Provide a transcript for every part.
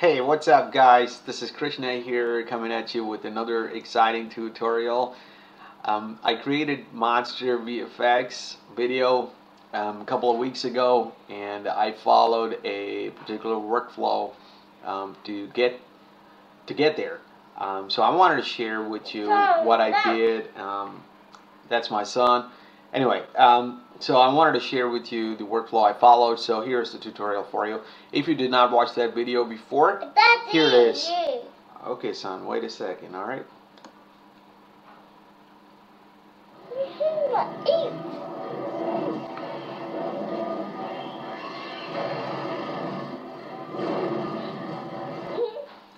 Hey, what's up guys? This is Krishna here coming at you with another exciting tutorial. I created Monster VFX video a couple of weeks ago, and I followed a particular workflow to get there. So I wanted to share with you what I did. That's my son. Anyway, so I wanted to share with you the workflow I followed. So here's the tutorial for you. If you did not watch that video before, here it is. Okay, son, wait a second, all right?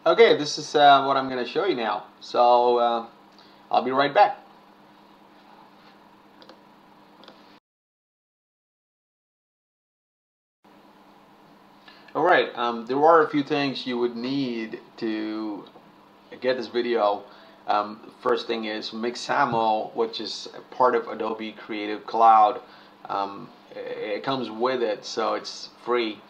Okay, this is what I'm going to show you now. So I'll be right back. Alright, there are a few things you would need to get this video. First thing is Mixamo, which is part of Adobe Creative Cloud. It comes with it, so it's free.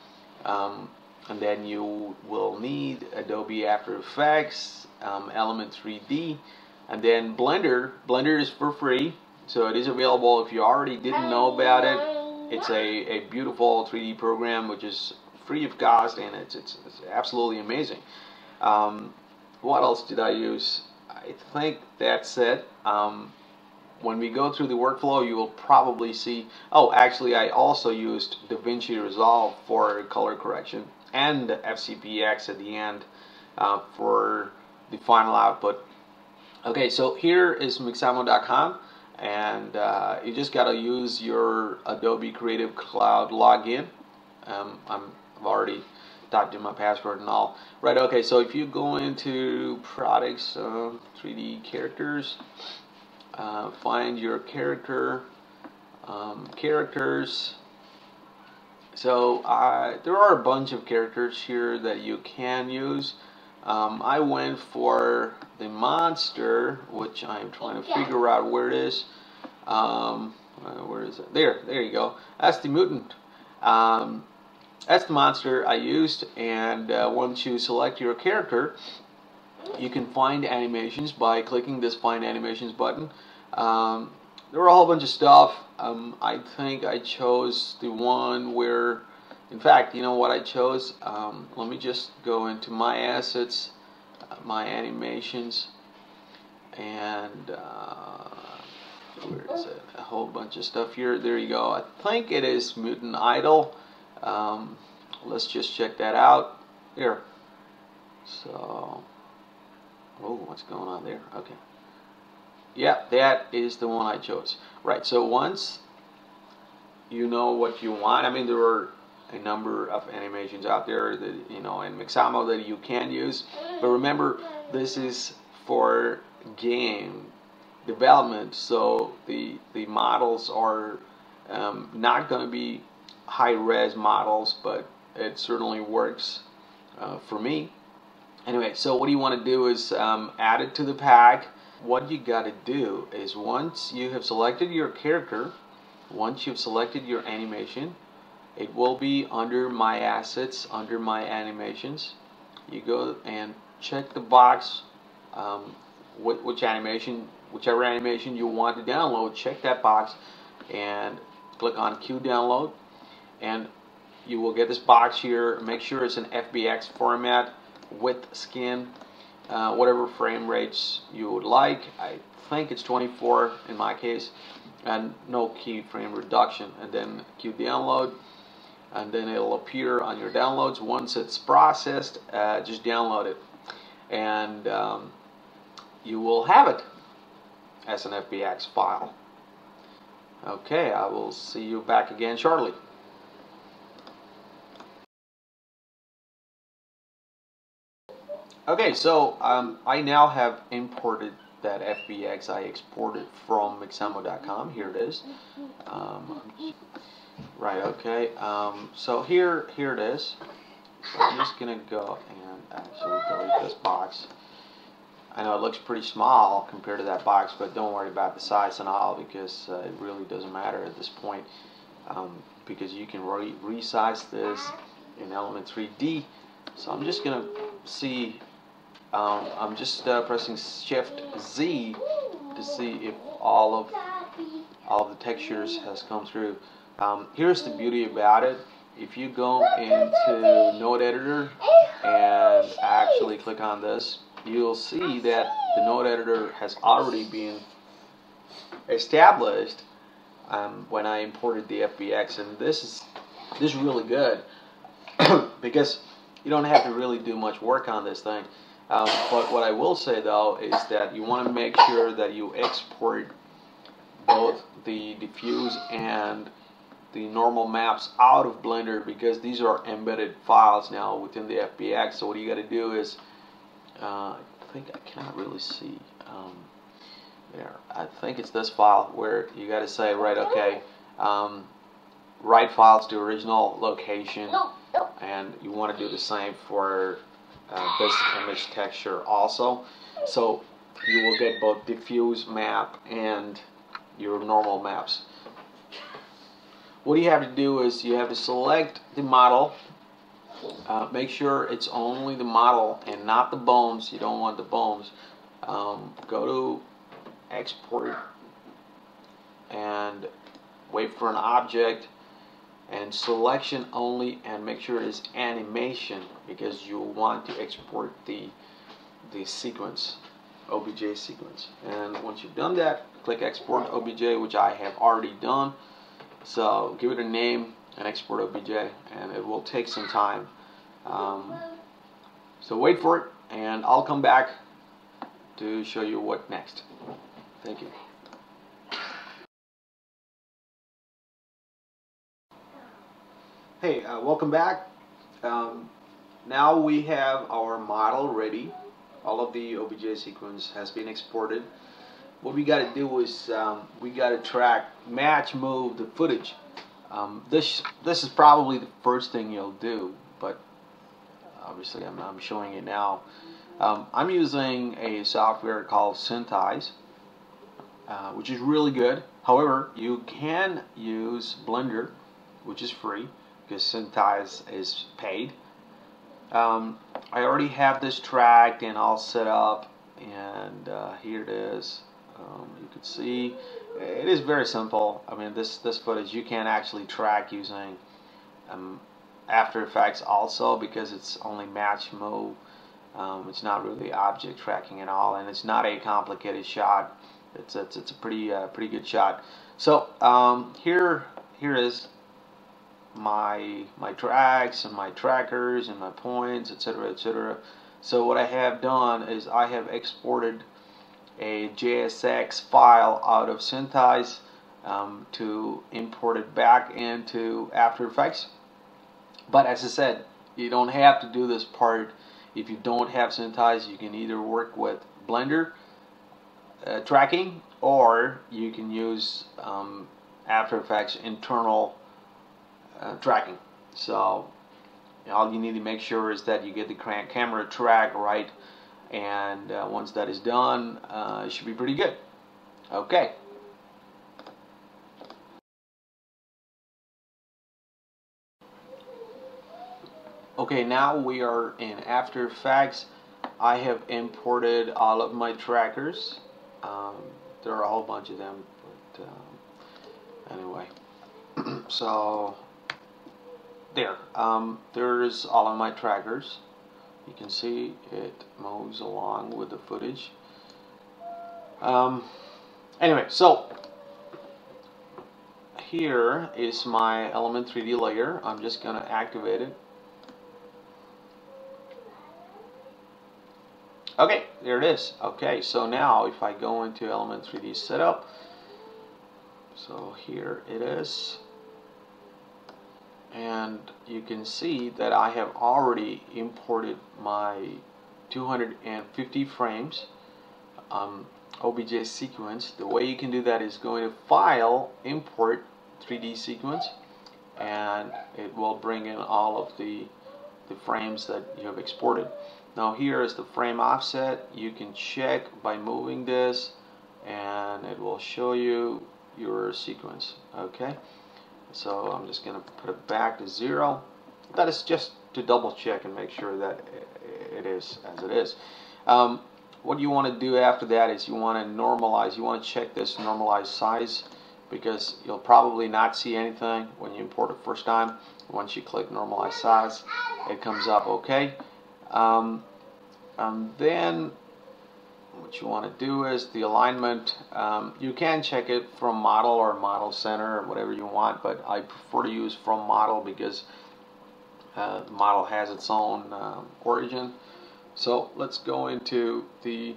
And then you will need Adobe After Effects, Element 3D, and then Blender. Blender is for free, so it is available if you already didn't know about it. It's a beautiful 3D program which is free of cost, and it's absolutely amazing. What else did I use? I think that's it. When we go through the workflow, you will probably see, oh, actually I also used DaVinci Resolve for color correction and FCPX at the end for the final output. Okay, so here is Mixamo.com, and you just got to use your Adobe Creative Cloud login. I've already typed in my password and all. Right, okay, so if you go into products, 3D characters, find your character, characters. So there are a bunch of characters here that you can use. I went for the monster, which I'm trying to figure out where it is. Where is it? There you go. That's the mutant. That's the monster I used, and once you select your character, you can find animations by clicking this Find Animations button. There were a whole bunch of stuff. I think I chose the one where, in fact, you know what I chose? Let me just go into my assets, my animations, and where is it? A whole bunch of stuff here. There you go. I think it is Mutant Idol. Let's just check that out here. So, oh, what's going on there? Okay. Yeah, that is the one I chose. Right, so once you know what you want, I mean, there are a number of animations out there that, you know, in Mixamo that you can use, but remember, this is for game development, so the models are not going to be high-res models, but it certainly works for me. Anyway, so what you want to do is add it to the pack. What you got to do is, once you have selected your character, once you've selected your animation, it will be under My Assets, under My Animations. You go and check the box, whichever animation you want to download, check that box and click on Queue Download, and you will get this box here. Make sure it's an FBX format with skin, whatever frame rates you would like. I think it's 24 in my case, and no keyframe reduction. And then Queue Download, and then it'll appear on your downloads. Once it's processed, just download it, and you will have it as an FBX file. Okay, I will see you back again shortly. Okay, so I now have imported that FBX I exported from Mixamo.com. Here it is. Right, okay. So here it is. So I'm just going to go and actually delete this box. I know it looks pretty small compared to that box, but don't worry about the size and all, because it really doesn't matter at this point, because you can resize this in Element 3D So I'm just gonna see. I'm just pressing Shift Z to see if all of the textures has come through. Here's the beauty about it. If you go into Node Editor and actually click on this, you'll see that the Node Editor has already been established when I imported the FBX, and this is really good because you don't have to really do much work on this thing. But what I will say though is that you want to make sure that you export both the diffuse and the normal maps out of Blender, because these are embedded files now within the FBX. So what you got to do is, I think I cannot really see there. I think it's this file where you got to say, right, okay, write files to original location, and you want to do the same for this image texture also. So you will get both diffuse map and your normal maps. What you have to do is you have to select the model. Make sure it's only the model and not the bones. You don't want the bones. Go to export and wait for an object and selection only, and make sure it's animation, because you want to export the sequence, OBJ sequence. And once you've done that, click export OBJ, which I have already done. So give it a name and export OBJ, and it will take some time. So wait for it, and I'll come back to show you what next. Thank you. Hey, welcome back. Now we have our model ready. All of the OBJ sequence has been exported. What we got to do is we got to match move the footage. This is probably the first thing you'll do, but obviously I'm showing it now. I'm using a software called Synthesize, which is really good. However, you can use Blender, which is free, because Synthesize is paid. I already have this tracked and all set up, and here it is. You can see it is very simple. I mean, this footage you can actually track using After Effects also, because it's only match move. It's not really object tracking at all, and it's not a complicated shot. It's a pretty good shot. So here is my tracks and my trackers and my points, etc., etc. So what I have done is I have exported a JSX file out of Synthesize to import it back into After Effects. But as I said, you don't have to do this part if you don't have Synthesize. You can either work with Blender tracking, or you can use After Effects internal tracking. So all you need to make sure is that you get the camera track right, and once that is done, it should be pretty good. Okay. Okay, now we are in After Effects. I have imported all of my trackers. There are a whole bunch of them, but anyway. So there's all of my trackers. You can see it moves along with the footage. Anyway, so here is my Element 3D layer. I'm just going to activate it. Okay, there it is. Okay, so now if I go into Element 3D Setup, so here it is. And you can see that I have already imported my 250 frames OBJ sequence. The way you can do that is going to File, Import 3D Sequence, and it will bring in all of the frames that you have exported. Now here is the frame offset. You can check by moving this, and it will show you your sequence. Okay. So I'm just going to put it back to 0. That is just to double check and make sure that it is as it is. What you want to do after that is you want to normalize. You want to check this normalized size, because you'll probably not see anything when you import it first time. Once you click normalize size, it comes up okay. And then what you want to do is the alignment. You can check it from model or model center or whatever you want, but I prefer to use from model because the model has its own origin. So let's go into the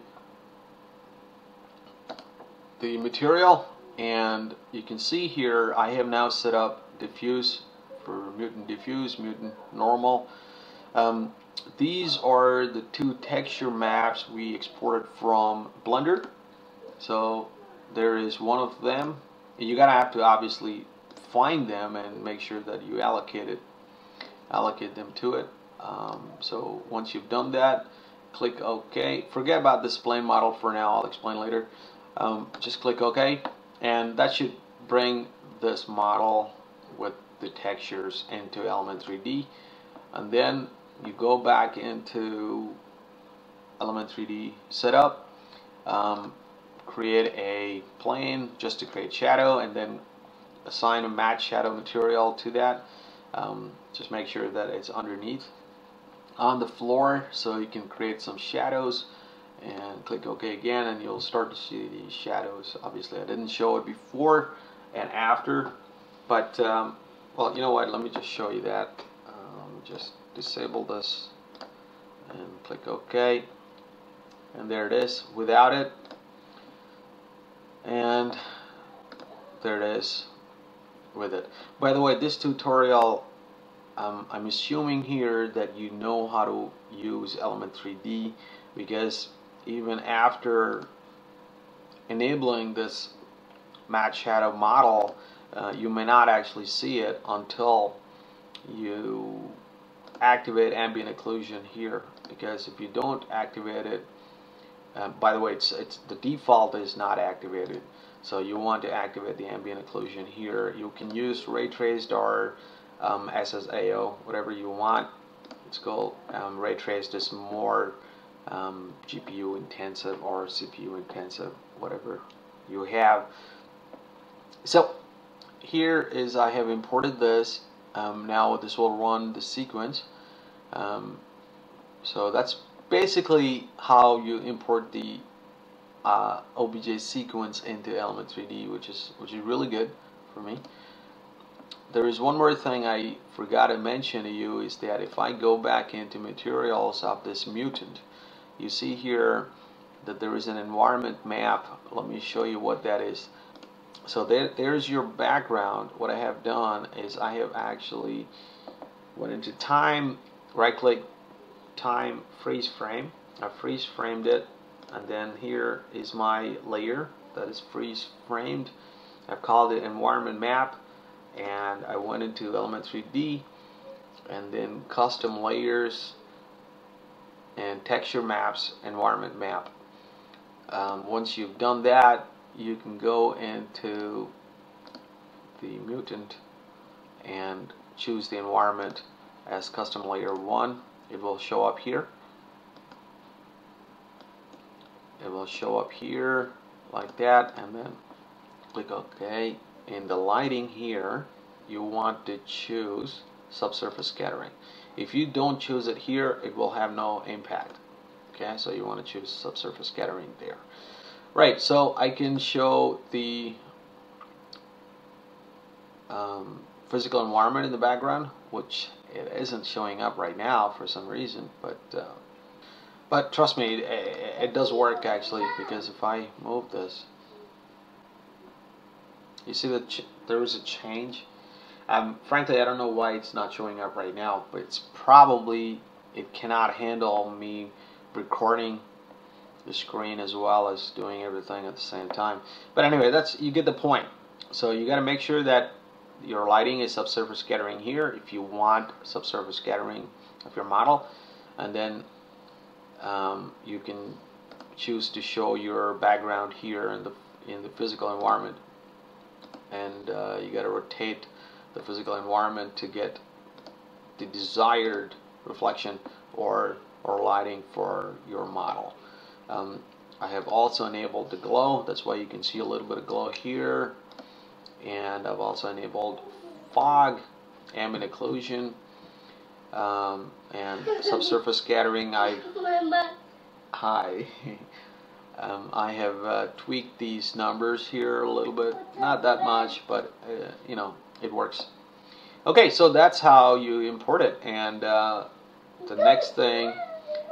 material, and you can see here I have now set up diffuse for mutant diffuse, mutant normal. These are the two texture maps we exported from Blender. So there is one of them. You gotta have to obviously find them and make sure that you allocate them to it. So once you've done that, click OK. Forget about this plane model for now. I'll explain later. Just click OK, and that should bring this model with the textures into Element 3D. And then you go back into Element 3D setup, create a plane just to create shadow, and then assign a match shadow material to that. Just make sure that it's underneath on the floor so you can create some shadows, and click OK again, and you'll start to see these shadows. Obviously I didn't show it before and after, but well, you know what, let me just show you that. Just disable this and click OK, and there it is without it, and there it is with it. By the way, this tutorial, I'm assuming here that you know how to use Element 3D, because even after enabling this matte shadow model, you may not actually see it until you activate ambient occlusion here. Because if you don't activate it, by the way, it's the default is not activated, so you want to activate the ambient occlusion here. You can use ray traced or SSAO, whatever you want. Let's go ray traced is more GPU intensive or CPU intensive, whatever you have. So here is, I have imported this. Now this will run the sequence. So that's basically how you import the OBJ sequence into Element 3D, which is really good for me. There is one more thing I forgot to mention to you, is that if I go back into materials of this mutant, you see here that there is an environment map. Let me show you what that is. So there's your background. What I have done is I have actually went into time, right click, time, freeze frame. I freeze framed it, and then here is my layer that is freeze framed. I've called it environment map, and I went into Element 3D and then custom layers and texture maps, environment map. Once you've done that, you can go into the mutant and choose the environment as custom layer 1. It will show up here. It will show up here like that, and then click OK. In the lighting here, you want to choose subsurface scattering. If you don't choose it here, it will have no impact. Okay, so you want to choose subsurface scattering there. Right, so I can show the physical environment in the background, which it isn't showing up right now for some reason, but trust me, it does work actually, because if I move this, you see that there is a change. Frankly, I don't know why it's not showing up right now, but it's probably, it cannot handle me recording the screen as well as doing everything at the same time. But anyway, that's, you get the point. So you got to make sure that your lighting is subsurface scattering here if you want subsurface scattering of your model, and then you can choose to show your background here in the physical environment, and you got to rotate the physical environment to get the desired reflection or lighting for your model. I have also enabled the glow. That's why you can see a little bit of glow here. And I've also enabled fog, ambient occlusion, and subsurface scattering. I have tweaked these numbers here a little bit, not that much, but you know, it works. Okay, so that's how you import it. And the next thing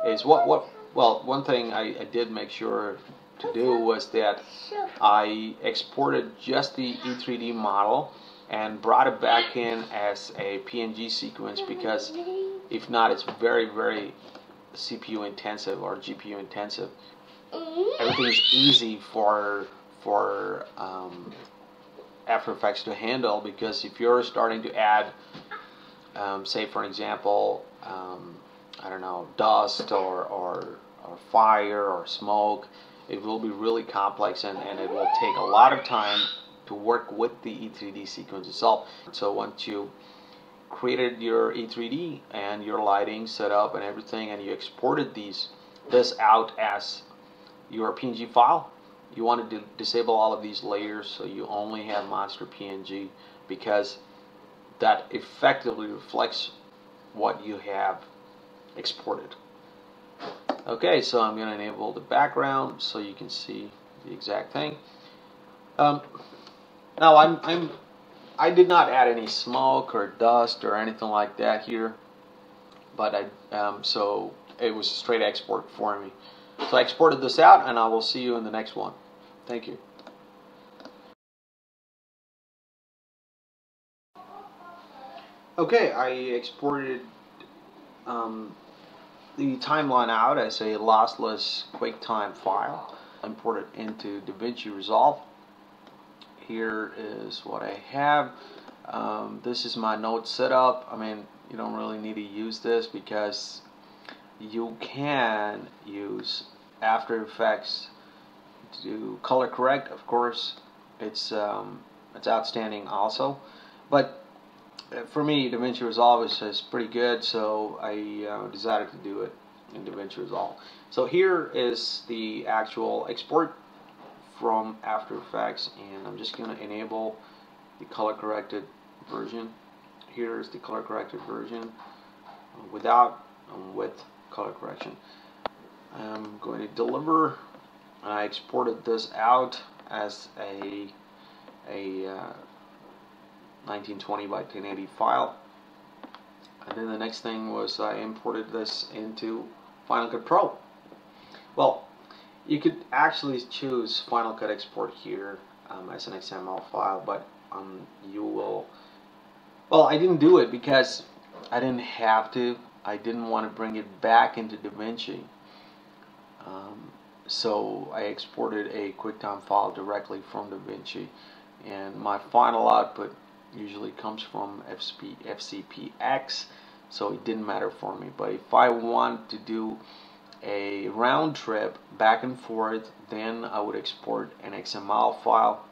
is one thing I did make sure to do was that I exported just the E3D model and brought it back in as a PNG sequence, because if not, it's very, very CPU intensive or GPU intensive. Everything is easy for After Effects to handle, because if you're starting to add, say for example, I don't know, dust or fire or smoke, it will be really complex, and it will take a lot of time to work with the E3D sequence itself. So once you created your E3D and your lighting set up and everything, and you exported this out as your PNG file, you want to disable all of these layers so you only have monster PNG, because that effectively reflects what you have exported. Okay, so I'm going to enable the background so you can see the exact thing. Now I did not add any smoke or dust or anything like that here, but so it was a straight export for me. So I exported this out, and I will see you in the next one. Thank you. Okay, I exported the timeline out as a lossless QuickTime file. I import it into DaVinci Resolve. Here is what I have. This is my node setup. I mean, you don't really need to use this because you can use After Effects to color correct. Of course, it's outstanding also, but for me, DaVinci Resolve is pretty good, so I decided to do it in DaVinci Resolve. So here is the actual export from After Effects, and I'm just going to enable the color corrected version. Here is the color corrected version without and with color correction. I'm going to deliver. I exported this out as a 1920 by 1080 file, and then the next thing was I imported this into Final Cut Pro. Well, you could actually choose Final Cut Export here as an XML file, but you will. Well, I didn't do it because I didn't have to. I didn't want to bring it back into DaVinci. So I exported a QuickTime file directly from DaVinci, and my final output usually comes from FCPX, so it didn't matter for me. But if I want to do a round trip back and forth, then I would export an XML file,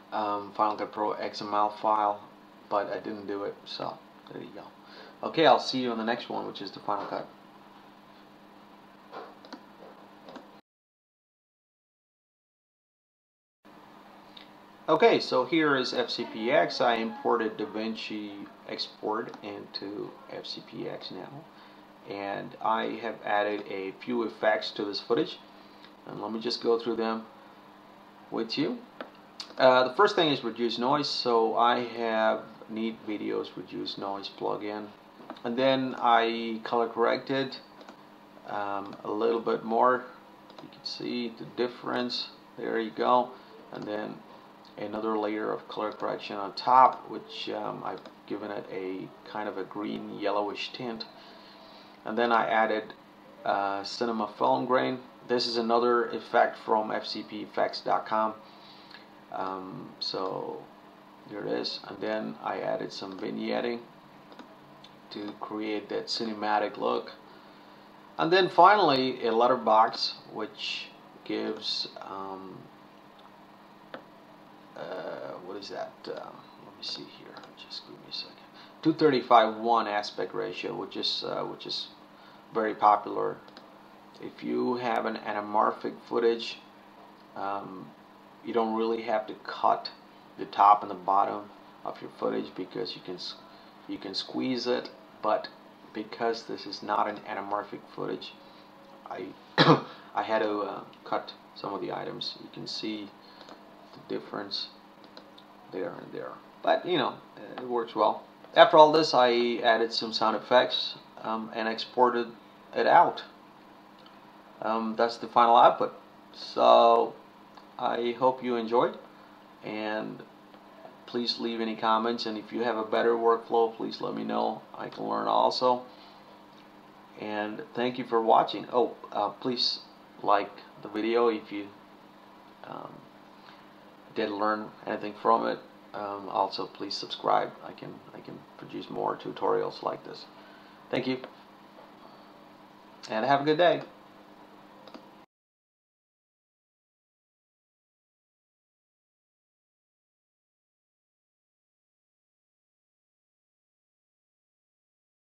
Final Cut Pro XML file, but I didn't do it, so there you go. Okay, I'll see you on the next one, which is the Final Cut. Okay, so here is FCPX. I imported DaVinci export into FCPX now, and I have added a few effects to this footage, and let me just go through them with you. The first thing is reduce noise, so I have Neat Video's reduce noise plugin, and then I color corrected a little bit more. You can see the difference. There you go, and then another layer of color correction on top, which I've given it a kind of a green yellowish tint, and then I added cinema film grain. This is another effect from FCPX.com. So there it is, and then I added some vignetting to create that cinematic look, and then finally a letterbox, which gives what is that? Let me see here. Just give me a second. 235:1 aspect ratio, which is very popular. If you have an anamorphic footage, you don't really have to cut the top and the bottom of your footage because you can squeeze it. But because this is not an anamorphic footage, I I had to cut some of the items. You can see the difference there and there, but you know, it works well. After all this, I added some sound effects and exported it out. That's the final output. So I hope you enjoyed, and please leave any comments, and if you have a better workflow, please let me know. I can learn also. And thank you for watching. Oh, please like the video if you did learn anything from it. Also, please subscribe. I can produce more tutorials like this. Thank you, and have a good day.